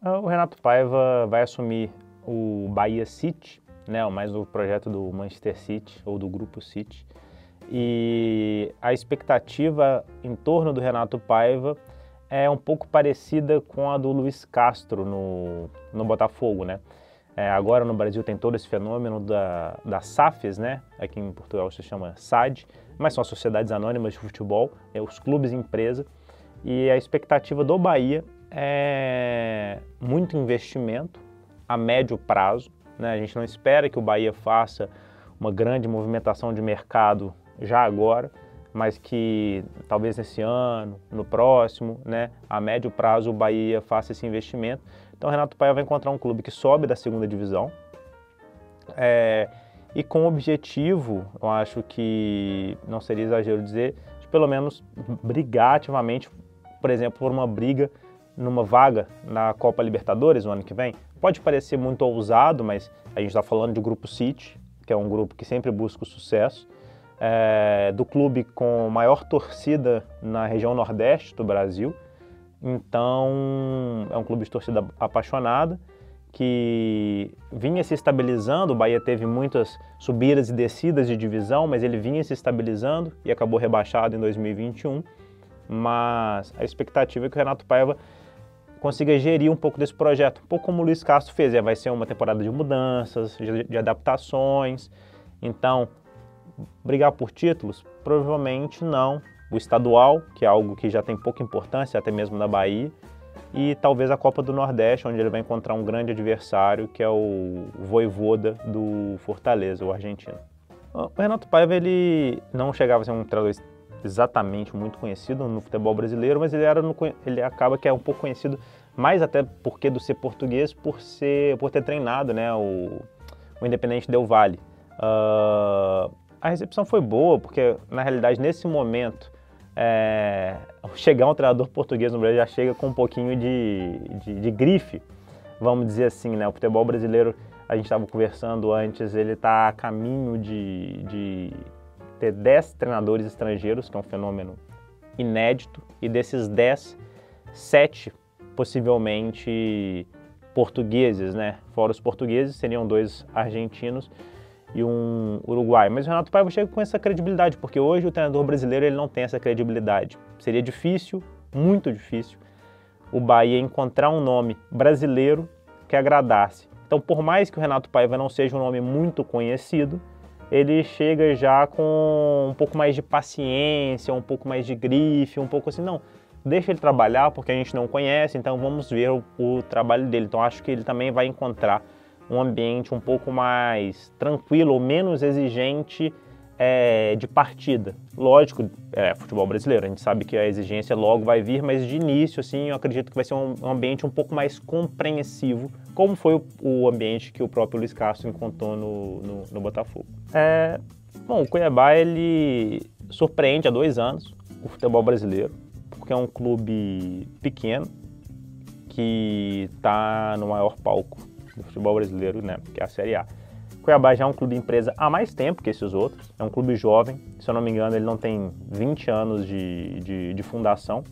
O Renato Paiva vai assumir o Bahia City, né, mais o projeto do Manchester City ou do Grupo City. E a expectativa em torno do Renato Paiva é um pouco parecida com a do Luiz Castro no Botafogo, né? Agora no Brasil tem todo esse fenômeno das SAFs, né? Aqui em Portugal se chama SAD, mas são as sociedades anônimas de futebol, os clubes empresa. E a expectativa do Bahia é muito investimento a médio prazo, né? A gente não espera que o Bahia faça uma grande movimentação de mercado já agora, mas que talvez nesse ano, no próximo, né, a médio prazo o Bahia faça esse investimento. Então o Renato Paiva vai encontrar um clube que sobe da segunda divisão e com o objetivo, eu acho que não seria exagero dizer, de pelo menos brigar ativamente, por exemplo, por uma briga numa vaga na Copa Libertadores no ano que vem. Pode parecer muito ousado, mas a gente está falando de Grupo City, que é um grupo que sempre busca o sucesso, do clube com maior torcida na região nordeste do Brasil. Então, é um clube de torcida apaixonada, que vinha se estabilizando. O Bahia teve muitas subidas e descidas de divisão, mas ele vinha se estabilizando e acabou rebaixado em 2021. Mas a expectativa é que o Renato Paiva consiga gerir um pouco desse projeto, um pouco como o Luiz Castro fez. Vai ser uma temporada de mudanças, de adaptações. Então, brigar por títulos? Provavelmente não. O estadual, que é algo que já tem pouca importância, até mesmo na Bahia, e talvez a Copa do Nordeste, onde ele vai encontrar um grande adversário, que é o Vojvoda do Fortaleza, o argentino. O Renato Paiva, ele não chegava a ser um treinador exatamente muito conhecido no futebol brasileiro, mas ele acaba que é um pouco conhecido mais até porque do ser português, por ter treinado, né, o Independente Del Valle. A recepção foi boa, porque na realidade nesse momento chegar um treinador português no Brasil já chega com um pouquinho de grife, vamos dizer assim, né? O futebol brasileiro, a gente estava conversando antes, ele está a caminho de ter 10 treinadores estrangeiros, que é um fenômeno inédito, e desses 10, 7 possivelmente portugueses, né? Fora os portugueses, seriam 2 argentinos e um uruguaio. Mas o Renato Paiva chega com essa credibilidade, porque hoje o treinador brasileiro ele não tem essa credibilidade. Seria difícil, muito difícil, o Bahia encontrar um nome brasileiro que agradasse. Então, por mais que o Renato Paiva não seja um nome muito conhecido, ele chega já com um pouco mais de paciência, um pouco mais de grife, um pouco assim, não, deixa ele trabalhar porque a gente não conhece, então vamos ver o trabalho dele. Então, acho que ele também vai encontrar um ambiente um pouco mais tranquilo ou menos exigente de partida. Lógico, futebol brasileiro, a gente sabe que a exigência logo vai vir, mas de início, assim, eu acredito que vai ser um ambiente um pouco mais compreensivo, como foi o ambiente que o próprio Luiz Castro encontrou no Botafogo. Bom, o Cuiabá, ele surpreende há 2 anos o futebol brasileiro, porque é um clube pequeno que está no maior palco do futebol brasileiro, né, que é a Série A. Cuiabá já é um clube empresa há mais tempo que esses outros, é um clube jovem, se eu não me engano ele não tem 20 anos de fundação.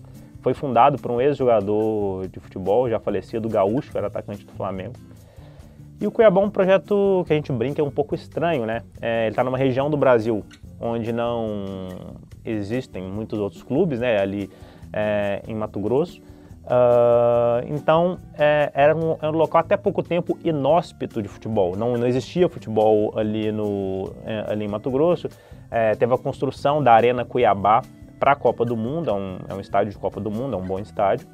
Foi fundado por um ex-jogador de futebol, já falecido, Gaúcho, que era atacante do Flamengo. E o Cuiabá é um projeto que a gente brinca, é um pouco estranho, né? Ele está numa região do Brasil onde não existem muitos outros clubes, né, ali em Mato Grosso. Então, era um local até pouco tempo inóspito de futebol, não existia futebol ali em Mato Grosso. Teve a construção da Arena Cuiabá para a Copa do Mundo, é um estádio de Copa do Mundo, é um bom estádio,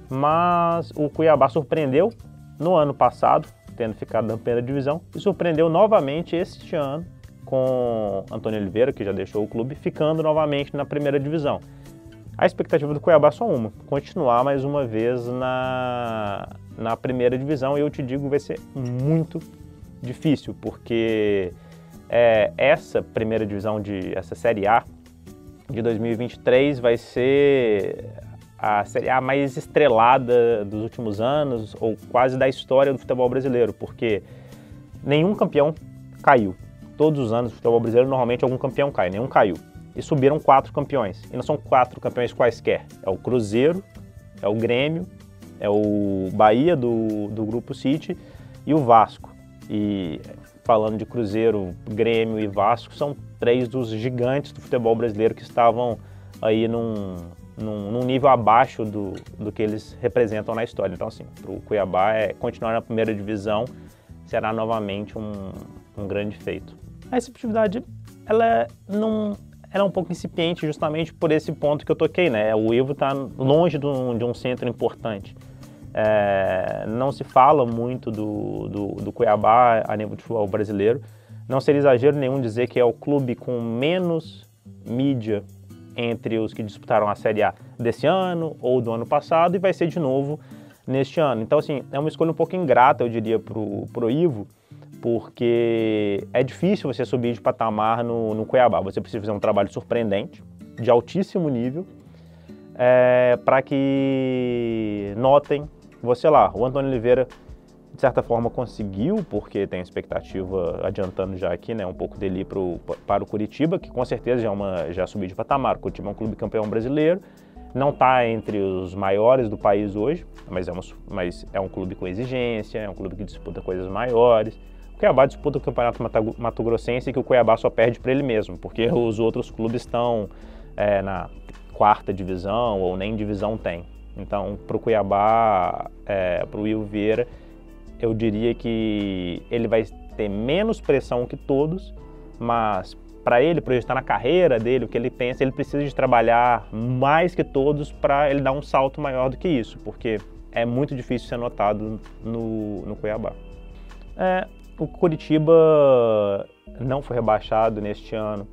mas o Cuiabá surpreendeu no ano passado, tendo ficado na primeira divisão, e surpreendeu novamente este ano com Antônio Oliveira, que já deixou o clube, ficando novamente na primeira divisão. A expectativa do Cuiabá é só uma, continuar mais uma vez na primeira divisão, e eu te digo, vai ser muito difícil, porque essa primeira divisão, essa Série A de 2023 vai ser a Série A mais estrelada dos últimos anos, ou quase da história do futebol brasileiro, porque nenhum campeão caiu. Todos os anos do futebol brasileiro, normalmente algum campeão cai, nenhum caiu. E subiram 4 campeões. E não são 4 campeões quaisquer. É o Cruzeiro, é o Grêmio, É o Bahia do Grupo City e o Vasco. E falando de Cruzeiro, Grêmio e Vasco, são 3 dos gigantes do futebol brasileiro que estavam aí num nível abaixo do que eles representam na história. Então, assim, para o Cuiabá continuar na primeira divisão será novamente um grande feito. A receptividade, ela é um pouco incipiente justamente por esse ponto que eu toquei, né? O Ivo está longe de um centro importante. Não se fala muito do Cuiabá a nível de futebol brasileiro. Não seria exagero nenhum dizer que é o clube com menos mídia entre os que disputaram a Série A desse ano ou do ano passado, e vai ser de novo neste ano. Então, assim, é uma escolha um pouco ingrata, eu diria, pro Ivo, porque é difícil você subir de patamar no Cuiabá. Você precisa fazer um trabalho surpreendente, de altíssimo nível, para que notem você lá. O Antônio Oliveira, de certa forma, conseguiu, porque tem expectativa, adiantando já aqui, né, um pouco dele ir para o Curitiba, que com certeza já subiu de patamar. O Curitiba é um clube campeão brasileiro, não está entre os maiores do país hoje, mas é um clube com exigência, é um clube que disputa coisas maiores. O Cuiabá disputa o Campeonato Mato-Grossense, que o Cuiabá só perde para ele mesmo, porque os outros clubes estão na 4ª divisão ou nem divisão tem. Então, para o Cuiabá, para o Ivo Vieira, eu diria que ele vai ter menos pressão que todos, mas para ele projetar na carreira dele, o que ele pensa, ele precisa de trabalhar mais que todos para ele dar um salto maior do que isso, porque é muito difícil ser notado no Cuiabá. O Curitiba não foi rebaixado neste ano,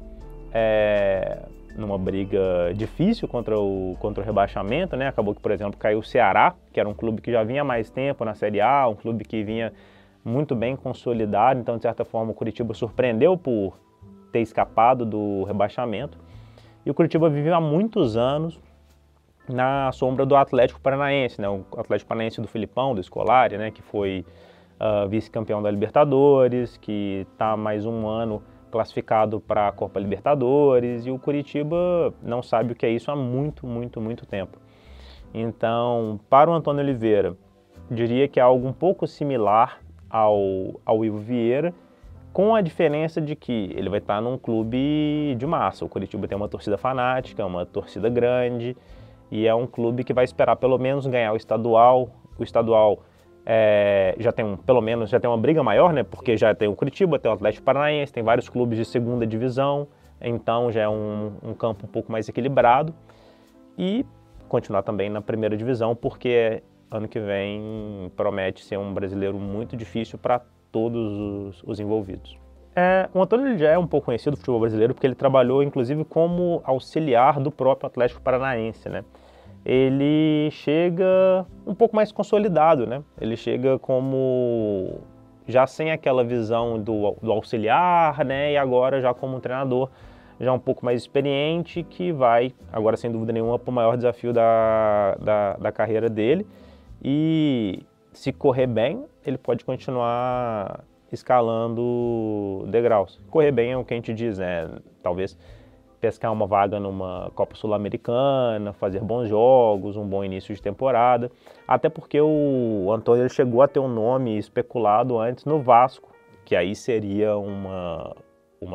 numa briga difícil contra o rebaixamento, né? Acabou que, por exemplo, caiu o Ceará, que era um clube que já vinha há mais tempo na Série A, um clube que vinha muito bem consolidado, então, de certa forma, o Curitiba surpreendeu por ter escapado do rebaixamento. E o Curitiba viveu há muitos anos na sombra do Atlético Paranaense, né? O Atlético Paranaense do Filipão, do Scolari, né? Que foi vice-campeão da Libertadores, que está mais um ano classificado para a Copa Libertadores, e o Curitiba não sabe o que é isso há muito, muito, muito tempo. Então, para o Antônio Oliveira, diria que é algo um pouco similar ao Ivo Vieira, com a diferença de que ele vai estar num clube de massa. O Curitiba tem uma torcida fanática, uma torcida grande, e é um clube que vai esperar pelo menos ganhar o estadual. O estadual pelo menos já tem uma briga maior, né? Porque já tem o Curitiba, tem o Atlético Paranaense, tem vários clubes de 2ª divisão, então já é um campo um pouco mais equilibrado, e continuar também na 1ª divisão, porque ano que vem promete ser um brasileiro muito difícil para todos os envolvidos. O Antônio ele já é um pouco conhecido do futebol brasileiro porque ele trabalhou inclusive como auxiliar do próprio Atlético Paranaense, né? Ele chega um pouco mais consolidado, né? Ele chega como já sem aquela visão do auxiliar, né? E agora já como um treinador já um pouco mais experiente, que vai agora sem dúvida nenhuma para o maior desafio da carreira dele. E se correr bem, ele pode continuar escalando degraus. Correr bem é o que a gente diz, né? Talvez pescar uma vaga numa Copa Sul-Americana, fazer bons jogos, um bom início de temporada. Até porque o Antônio ele chegou a ter um nome especulado antes no Vasco, que aí seria uma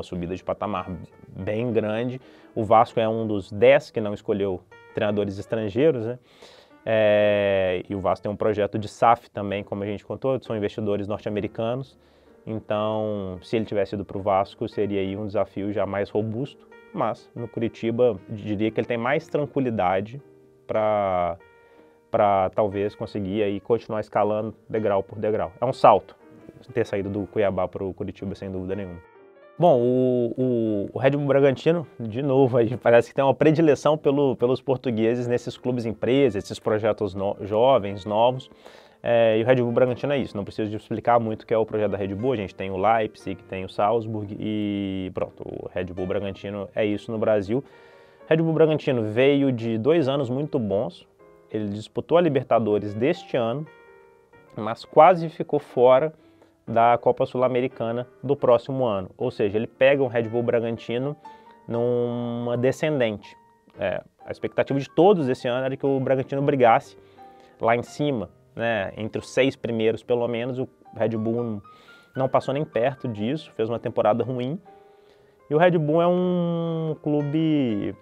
subida de patamar bem grande. O Vasco é um dos 10 que não escolheu treinadores estrangeiros, né? E o Vasco tem um projeto de SAF também, como a gente contou, são investidores norte-americanos. Então, se ele tivesse ido para o Vasco, seria aí um desafio já mais robusto. Mas no Curitiba, diria que ele tem mais tranquilidade para talvez conseguir aí continuar escalando degrau por degrau. É um salto ter saído do Cuiabá para o Curitiba, sem dúvida nenhuma. Bom, o Red Bull Bragantino, de novo, aí parece que tem uma predileção pelos portugueses nesses clubes empresas, esses projetos jovens, novos. E o Red Bull Bragantino é isso, não preciso de explicar muito o que é o projeto da Red Bull. A gente tem o Leipzig, tem o Salzburg e pronto, o Red Bull Bragantino é isso no Brasil. O Red Bull Bragantino veio de 2 anos muito bons, ele disputou a Libertadores deste ano, mas quase ficou fora da Copa Sul-Americana do próximo ano. Ou seja, ele pega o Red Bull Bragantino numa descendente. A expectativa de todos esse ano era que o Bragantino brigasse lá em cima, né, entre os 6 primeiros pelo menos. O Red Bull não passou nem perto disso, fez uma temporada ruim. E o Red Bull é um clube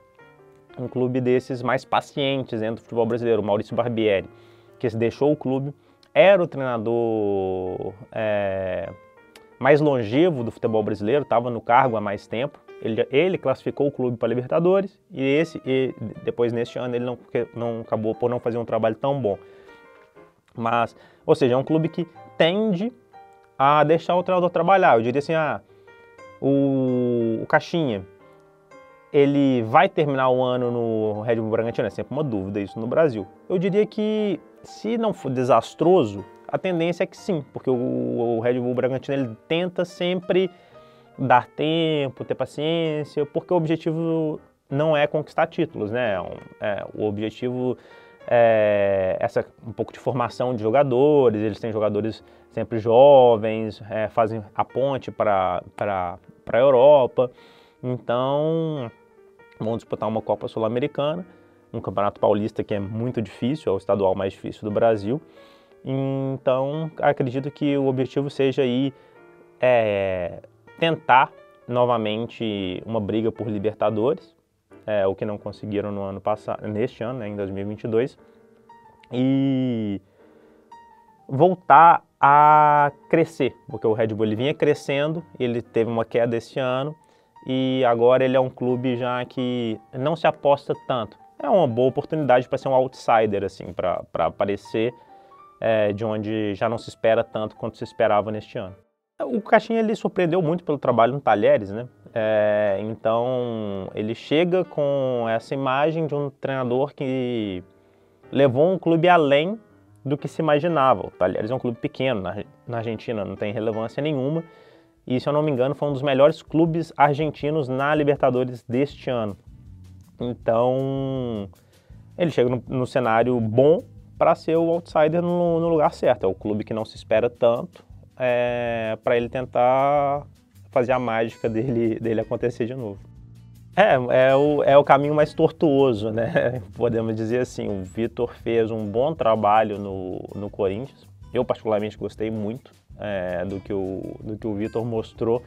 desses mais pacientes dentro do futebol brasileiro. O Maurício Barbieri, que se deixou o clube, era o treinador mais longevo do futebol brasileiro, estava no cargo há mais tempo. Ele classificou o clube para a Libertadores e depois neste ano ele não acabou por não fazer um trabalho tão bom. Mas, ou seja, é um clube que tende a deixar o treinador trabalhar. Eu diria assim, o Caixinha, ele vai terminar o ano no Red Bull Bragantino? É sempre uma dúvida isso no Brasil. Eu diria que, se não for desastroso, a tendência é que sim, porque o Red Bull Bragantino ele tenta sempre dar tempo, ter paciência, porque o objetivo não é conquistar títulos, né? O objetivo é um pouco de formação de jogadores. Eles têm jogadores sempre jovens, fazem a ponte para a Europa. Então, vão disputar uma Copa Sul-Americana, um Campeonato Paulista que é muito difícil, é o estadual mais difícil do Brasil. Então, acredito que o objetivo seja aí tentar novamente uma briga por Libertadores, o que não conseguiram no ano passado, neste ano, né, em 2022, e voltar a crescer, porque o Red Bull ele vinha crescendo, ele teve uma queda esse ano, e agora ele é um clube já que não se aposta tanto. É uma boa oportunidade para ser um outsider, assim, para aparecer de onde já não se espera tanto quanto se esperava neste ano. O Caixinha ele surpreendeu muito pelo trabalho no Talheres, né? Então ele chega com essa imagem de um treinador que levou um clube além do que se imaginava. O Talheres é um clube pequeno na Argentina, não tem relevância nenhuma. E, se eu não me engano, foi um dos melhores clubes argentinos na Libertadores deste ano. Então, ele chega no cenário bom para ser o outsider no lugar certo. É o clube que não se espera tanto, para ele tentar fazer a mágica dele acontecer de novo. É o caminho mais tortuoso, né? Podemos dizer assim. O Vitor fez um bom trabalho no Corinthians. Eu, particularmente, gostei muito do que o Vitor mostrou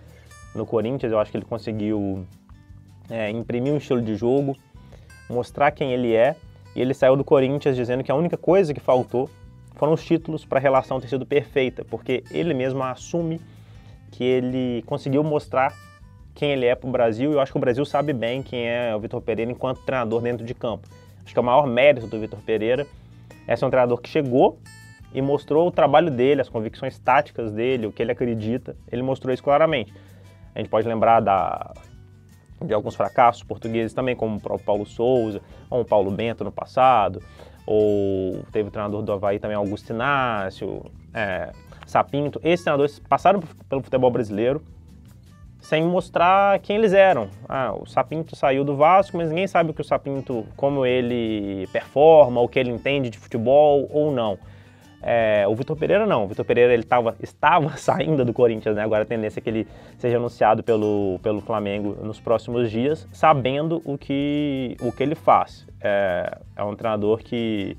no Corinthians. Eu acho que ele conseguiu imprimir um estilo de jogo, mostrar quem ele é, e ele saiu do Corinthians dizendo que a única coisa que faltou foram os títulos para a relação ter sido perfeita, porque ele mesmo assume que ele conseguiu mostrar quem ele é para o Brasil, e eu acho que o Brasil sabe bem quem é o Vitor Pereira enquanto treinador dentro de campo. Acho que é o maior mérito do Vitor Pereira é ser um treinador que chegou e mostrou o trabalho dele, as convicções táticas dele, o que ele acredita. Ele mostrou isso claramente. A gente pode lembrar de alguns fracassos portugueses também, como o próprio Paulo Souza, ou o Paulo Bento no passado, ou teve o treinador do Avaí também, Augusto Inácio, Sapinto. Esses treinadores passaram pelo futebol brasileiro sem mostrar quem eles eram. O Sapinto saiu do Vasco, mas ninguém sabe o que o Sapinto, como ele performa, o que ele entende de futebol ou não. O Vitor Pereira não. O Vitor Pereira ele estava saindo do Corinthians, né? Agora a tendência é que ele seja anunciado pelo Flamengo nos próximos dias, sabendo o que ele faz. É um treinador que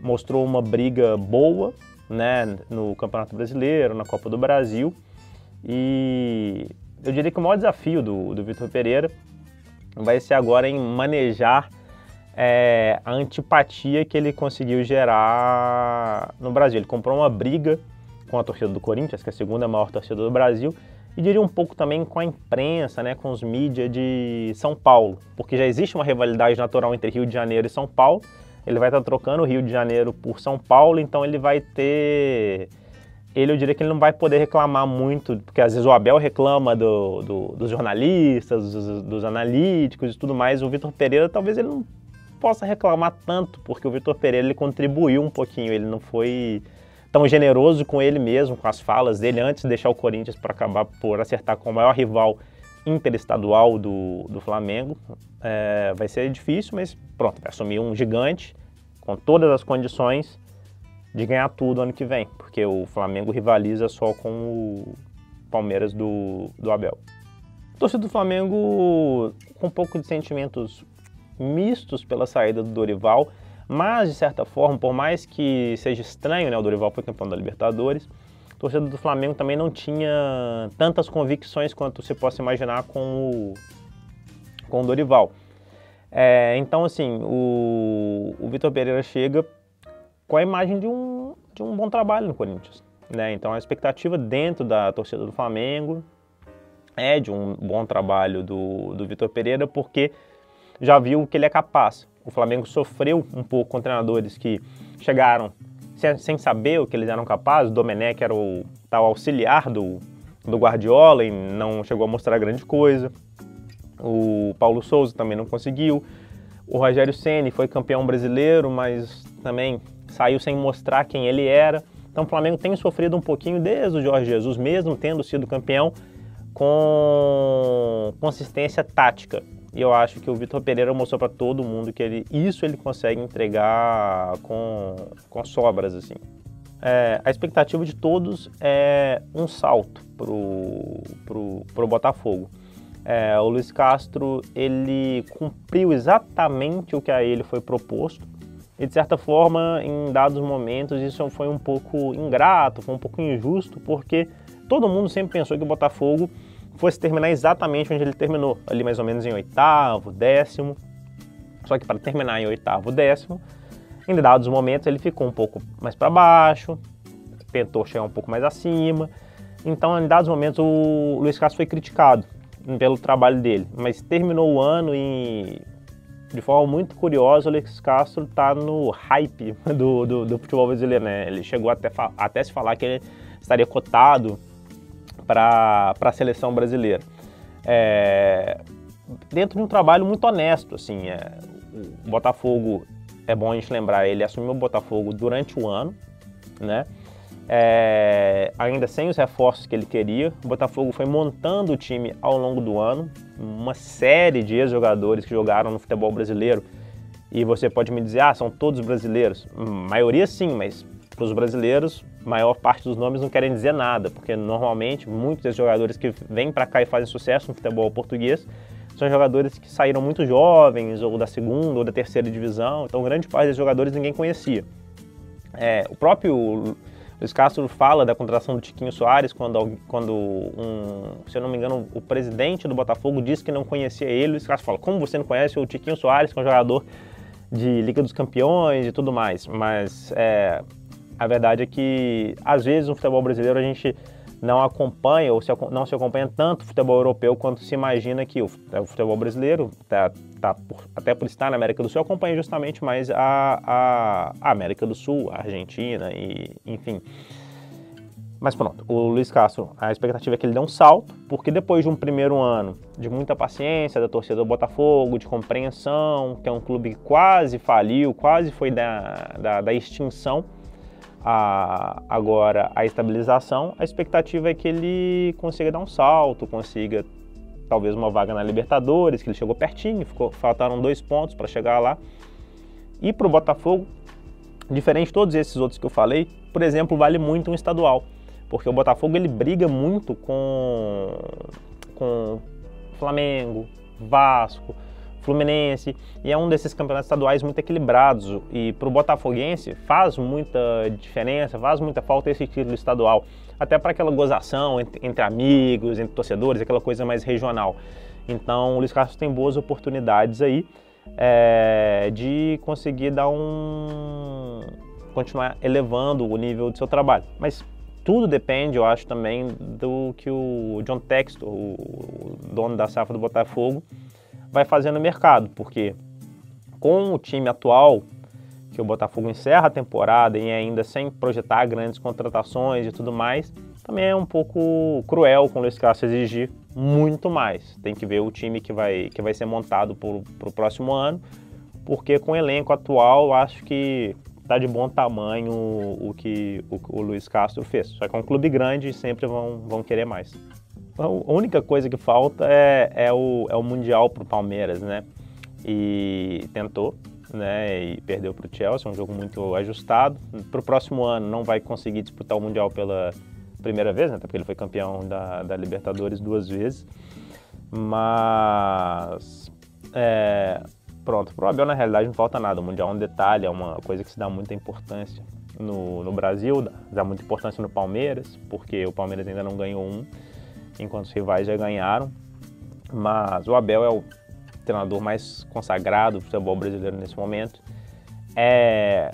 mostrou uma briga boa, né, no Campeonato Brasileiro, na Copa do Brasil, e eu diria que o maior desafio do Vitor Pereira vai ser agora em manejar a antipatia que ele conseguiu gerar no Brasil. Ele comprou uma briga com a torcida do Corinthians, que é a segunda maior torcida do Brasil, e diria um pouco também com a imprensa, né, com os mídias de São Paulo, porque já existe uma rivalidade natural entre Rio de Janeiro e São Paulo. Ele vai estar trocando o Rio de Janeiro por São Paulo, então ele vai ter... eu diria que ele não vai poder reclamar muito, porque às vezes o Abel reclama dos jornalistas, dos analíticos e tudo mais. O Vitor Pereira talvez ele não possa reclamar tanto, porque o Vitor Pereira ele contribuiu um pouquinho, ele não foi tão generoso com ele mesmo, com as falas dele antes de deixar o Corinthians para acabar por acertar com o maior rival interestadual do Flamengo. Vai ser difícil, mas pronto, vai assumir um gigante com todas as condições de ganhar tudo ano que vem, porque o Flamengo rivaliza só com o Palmeiras do Abel. A torcida do Flamengo com um pouco de sentimentos mistos pela saída do Dorival. Mas, de certa forma, por mais que seja estranho, né, o Dorival foi campeão da Libertadores, a torcida do Flamengo também não tinha tantas convicções quanto você possa imaginar com o Dorival. Então, assim, o Vitor Pereira chega com a imagem de um bom trabalho no Corinthians, né? Então, a expectativa dentro da torcida do Flamengo é de um bom trabalho do Vitor Pereira, porque já viu o que ele é capaz. O Flamengo sofreu um pouco com treinadores que chegaram sem saber o que eles eram capazes. O Domenech era o tal auxiliar do Guardiola e não chegou a mostrar grande coisa. O Paulo Souza também não conseguiu. O Rogério Ceni foi campeão brasileiro, mas também saiu sem mostrar quem ele era. Então o Flamengo tem sofrido um pouquinho desde o Jorge Jesus, mesmo tendo sido campeão, com consistência tática. E eu acho que o Vitor Pereira mostrou para todo mundo que ele consegue entregar com sobras, assim. A expectativa de todos é um salto pro Botafogo. O Luiz Castro, ele cumpriu exatamente o que a ele foi proposto e, de certa forma, em dados momentos, isso foi um pouco ingrato, foi um pouco injusto, porque todo mundo sempre pensou que o Botafogo fosse terminar exatamente onde ele terminou, ali mais ou menos em 8º, 10º. Só que para terminar em 8º, 10º, em dados momentos ele ficou um pouco mais para baixo, tentou chegar um pouco mais acima. Então, em dados momentos, o Luiz Castro foi criticado pelo trabalho dele, mas terminou o ano e, de forma muito curiosa, o Luiz Castro está no hype do futebol brasileiro, né? Ele chegou até se falar que ele estaria cotado para a seleção brasileira. Dentro de um trabalho muito honesto, assim, o Botafogo, é bom a gente lembrar, ele assumiu o Botafogo durante o ano, né? Ainda sem os reforços que ele queria. O Botafogo foi montando o time ao longo do ano, uma série de ex-jogadores que jogaram no futebol brasileiro, e você pode me dizer, são todos brasileiros? Maioria sim, mas para os brasileiros, a maior parte dos nomes não querem dizer nada, porque normalmente muitos desses jogadores que vêm para cá e fazem sucesso no futebol português são jogadores que saíram muito jovens, ou da segunda ou da terceira divisão, então grande parte desses jogadores ninguém conhecia. O próprio Luiz Castro fala da contratação do Tiquinho Soares quando se eu não me engano, o presidente do Botafogo disse que não conhecia ele. O Luiz Castro fala, como você não conhece o Tiquinho Soares, que é um jogador de Liga dos Campeões e tudo mais? Mas a verdade é que, às vezes, no futebol brasileiro a gente não acompanha ou não se acompanha tanto o futebol europeu quanto se imagina que o futebol brasileiro, até por estar na América do Sul, acompanha justamente mais a América do Sul, a Argentina, e enfim. Mas pronto, o Luiz Castro, a expectativa é que ele dê um salto, porque depois de um primeiro ano de muita paciência da torcida do Botafogo, de compreensão, que é um clube que quase faliu, quase foi da extinção, agora a estabilização, a expectativa é que ele consiga dar um salto, consiga talvez uma vaga na Libertadores, que ele chegou pertinho, faltaram 2 pontos para chegar lá. E para o Botafogo, diferente de todos esses outros que eu falei, por exemplo, vale muito um estadual, porque o Botafogo ele briga muito com Flamengo, Vasco, Fluminense, e é um desses campeonatos estaduais muito equilibrados, e para o botafoguense faz muita diferença, faz muita falta esse título estadual, até para aquela gozação entre amigos, entre torcedores, aquela coisa mais regional. Então o Luiz Castro tem boas oportunidades aí de conseguir continuar elevando o nível do seu trabalho, mas tudo depende, eu acho, também do que o John Textor, o dono da SAF do Botafogo, vai fazer no mercado, porque com o time atual, que o Botafogo encerra a temporada e ainda sem projetar grandes contratações e tudo mais, também é um pouco cruel com o Luiz Castro exigir muito mais. Tem que ver o time que vai ser montado para o próximo ano, porque com o elenco atual, acho que está de bom tamanho o que o Luiz Castro fez. Só que é um clube grande e sempre vão querer mais. A única coisa que falta é o Mundial para o Palmeiras, né? E tentou, né? E perdeu para o Chelsea, um jogo muito ajustado. Para o próximo ano não vai conseguir disputar o Mundial pela primeira vez, né? Até porque ele foi campeão da Libertadores 2 vezes. Mas Pronto, pro Abel na realidade não falta nada, o Mundial é um detalhe, é uma coisa que se dá muita importância no Brasil, dá muita importância no Palmeiras, porque o Palmeiras ainda não ganhou um, enquanto os rivais já ganharam, mas o Abel é o treinador mais consagrado do futebol brasileiro nesse momento, é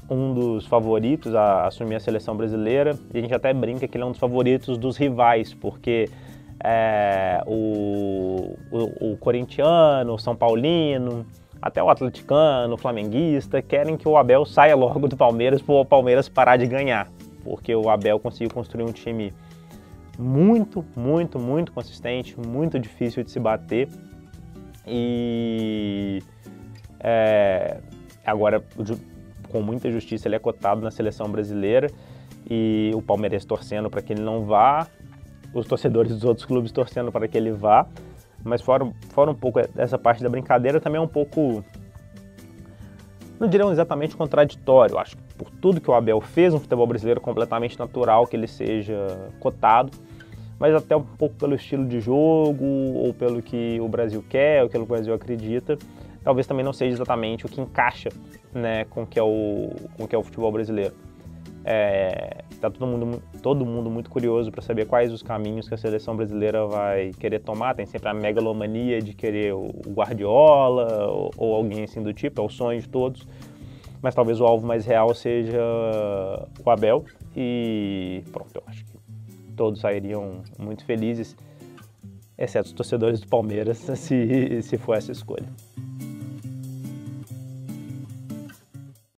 um dos favoritos a assumir a seleção brasileira, e a gente até brinca que ele é um dos favoritos dos rivais, porque o corintiano, o São Paulino, até o atleticano, o flamenguista, querem que o Abel saia logo do Palmeiras para o Palmeiras parar de ganhar, porque o Abel conseguiu construir um time muito, muito, muito consistente, muito difícil de se bater, e agora, com muita justiça, ele é cotado na seleção brasileira, e o Palmeiras torcendo para que ele não vá, os torcedores dos outros clubes torcendo para que ele vá, mas fora um pouco dessa parte da brincadeira, também é um pouco, não diria exatamente contraditório. Eu acho que por tudo que o Abel fez no futebol brasileiro, é completamente natural que ele seja cotado, mas até um pouco pelo estilo de jogo, ou pelo que o Brasil quer, ou pelo que o Brasil acredita, talvez também não seja exatamente o que encaixa, né, com o que é o futebol brasileiro. Tá todo mundo muito curioso para saber quais os caminhos que a seleção brasileira vai querer tomar. Tem sempre a megalomania de querer o Guardiola ou alguém assim do tipo, é o sonho de todos, mas talvez o alvo mais real seja o Abel, e pronto, eu acho que todos sairiam muito felizes, exceto os torcedores do Palmeiras, se for essa escolha.